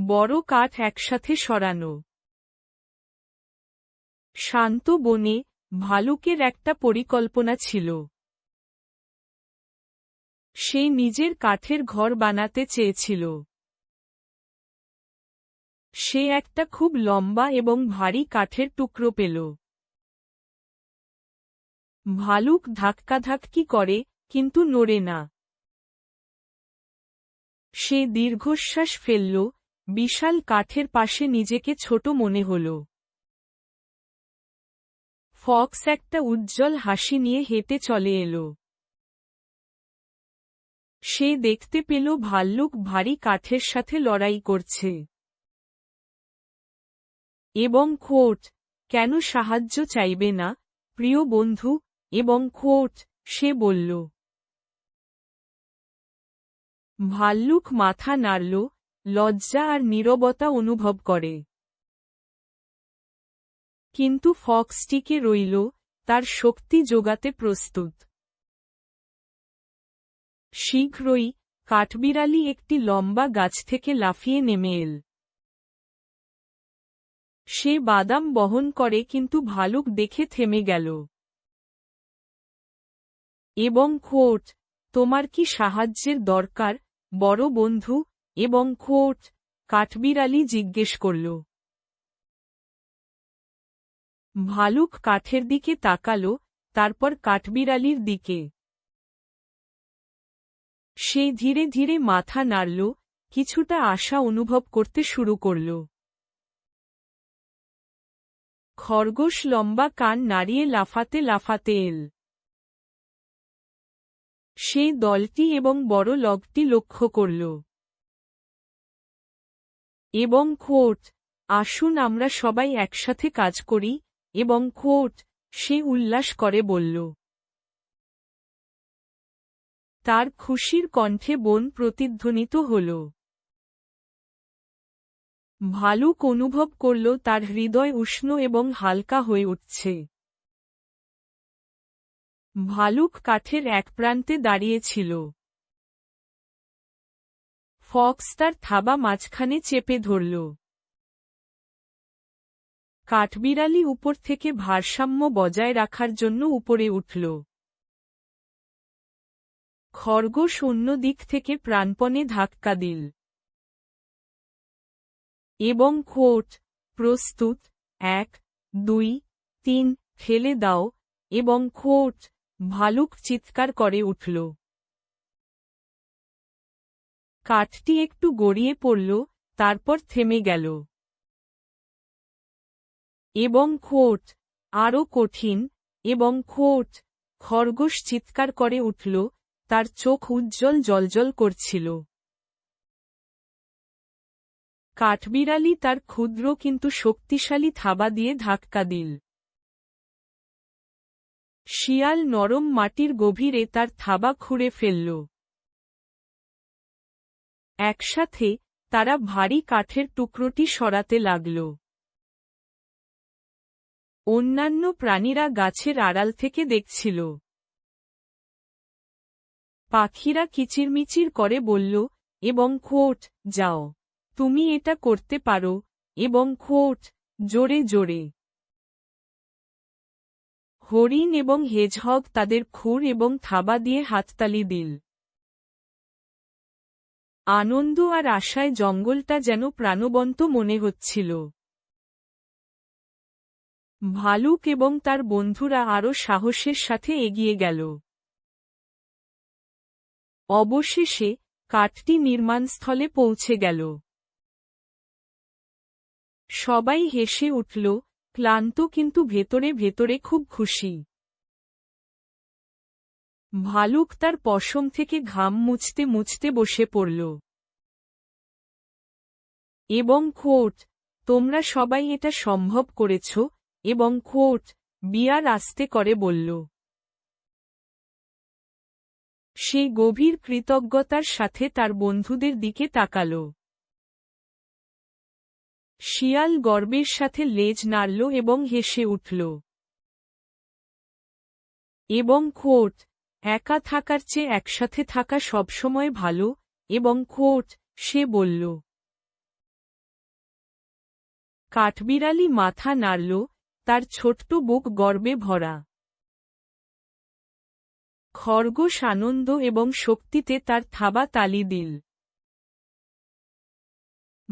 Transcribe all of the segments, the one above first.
বড় কাঠ একসাথে সরানো। শান্ত বনে ভালুকের একটা পরিকল্পনা ছিল। সে নিজের কাঠের ঘর বানাতে চেয়েছিল। সে একটা খুব লম্বা এবং ভারী কাঠের টুকরো পেল। ভালুক ধাক্কাধাক্কি করে, কিন্তু নড়ে না। সে দীর্ঘশ্বাস ফেলল, বিশাল কাঠের পাশে নিজেকে ছোট মনে হল। ফক্স একটা উজ্জ্বল হাসি নিয়ে হেঁটে চলে এলো। সে দেখতে পেল ভাল্লুক ভারী কাঠের সাথে লড়াই করছে। এবং খোট, কেন সাহায্য চাইবে না, প্রিয় বন্ধু, এবং খোট, সে বলল। ভাল্লুক মাথা নাড়ল, লজ্জা আর নীরবতা অনুভব করে। কিন্তু ফক্সটিকে রইল, তার শক্তি জোগাতে প্রস্তুত। শীঘ্রই কাঠবিড়ালি একটি লম্বা গাছ থেকে লাফিয়ে নেমে এল। সে বাদাম বহন করে, কিন্তু ভালুক দেখে থেমে গেল। এবং খোট, তোমার কি সাহায্যের দরকার, বড় বন্ধু? এবং খোট, কাঠবিড়ালি জিজ্ঞেস করল। ভালুক কাঠের দিকে তাকাল, তারপর কাঠবিড়ালির দিকে। সে ধীরে ধীরে মাথা নাড়ল, কিছুটা আশা অনুভব করতে শুরু করল। খরগোশ লম্বা কান নাড়িয়ে লাফাতে লাফাতে এল। সে দলটি এবং বড় লগটি লক্ষ্য করল। এবং খোট, আসুন আমরা সবাই একসাথে কাজ করি, এবং খোট, সে উল্লাস করে বলল। তার খুশির কণ্ঠে বন প্রতিধ্বনিত হল। ভালুক অনুভব করল তার হৃদয় উষ্ণ এবং হালকা হয়ে উঠছে। ভালুক কাঠের এক প্রান্তে দাঁড়িয়েছিল। ফক্স তার থাবা মাঝখানে চেপে ধরল। কাঠবিড়ালি উপর থেকে ভারসাম্য বজায় রাখার জন্য উপরে উঠল। খরগোশ অন্য দিক থেকে প্রাণপণে ধাক্কা দিল। এবং খোট, প্রস্তুত, 1, 2, 3, ফেলে দাও, এবং খোট, ভালুক চিৎকার করে উঠল। কাঠটি একটু গড়িয়ে পড়ল, তারপর থেমে গেল। এবং খোট, আরও কঠিন, এবং খোট, খরগোশ চিৎকার করে উঠল, তার চোখ উজ্জ্বল জ্বলজ্বল করছিল। কাঠবিড়ালি তার ক্ষুদ্র কিন্তু শক্তিশালী থাবা দিয়ে ধাক্কা দিল। শিয়াল নরম মাটির গভীরে তার থাবা খুঁড়ে ফেলল। একসাথে তারা ভারী কাঠের টুকরোটি সরাতে লাগল। অন্যান্য প্রাণীরা গাছের আড়াল থেকে দেখছিল। পাখিরা কিচিরমিচির করে বলল, এবং খোট, যাও, তুমি এটা করতে পারো, এবং খোট, জোরে জোরে। হরিণ এবং হেজহগ তাদের খুর এবং থাবা দিয়ে হাততালি দিল। আনন্দ আর আশায় জঙ্গলটা যেন প্রাণবন্ত মনে হচ্ছিল। ভালুক এবং তার বন্ধুরা আরও সাহসের সাথে এগিয়ে গেল। অবশেষে কাঠটি নির্মাণস্থলে পৌঁছে গেল। সবাই হেসে উঠল, ক্লান্ত কিন্তু ভেতরে ভেতরে খুব খুশি। ভালুক তার পশম থেকে ঘাম মুছতে মুছতে বসে পড়ল। এবং খোট, তোমরা সবাই এটা সম্ভব করেছ, এবং খোট, বিয়ার আস্তে করে বলল। সে গভীর কৃতজ্ঞতার সাথে তার বন্ধুদের দিকে তাকাল। শিয়াল গর্বের সাথে লেজ নাড়ল এবং হেসে উঠল। এবং খোট, একা থাকার চেয়ে একসাথে থাকা সবসময় ভালো, এবং খোট, সে বলল। কাঠবিড়ালি মাথা নাড়ল, তার ছোট্ট বুক গর্বে ভরা। খরগোশ আনন্দ এবং শক্তিতে তার থাবা তালি দিল।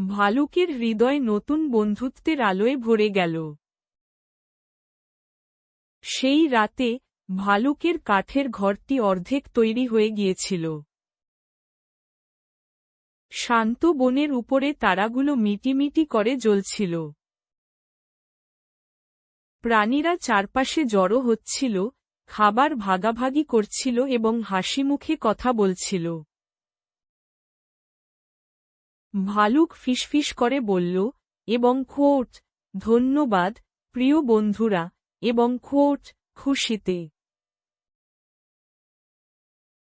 ভালুকের হৃদয় নতুন বন্ধুত্বের আলোয় ভরে গেল। সেই রাতে ভালুকের কাঠের ঘরটি অর্ধেক তৈরি হয়ে গিয়েছিল। শান্ত বনের উপরে তারাগুলো মিটিমিটি করে জ্বলছিল। প্রাণীরা চারপাশে জড়ো হচ্ছিল, খাবার ভাগাভাগি করছিল এবং হাসিমুখে কথা বলছিল। ভালুক ফিসফিস করে বলল, এবং খোট, ধন্যবাদ, প্রিয় বন্ধুরা, এবং খোট, খুশিতে।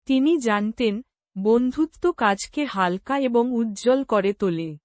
তিনি জানতেন, বন্ধুত্ব কাজকে হালকা এবং উজ্জ্বল করে তোলে।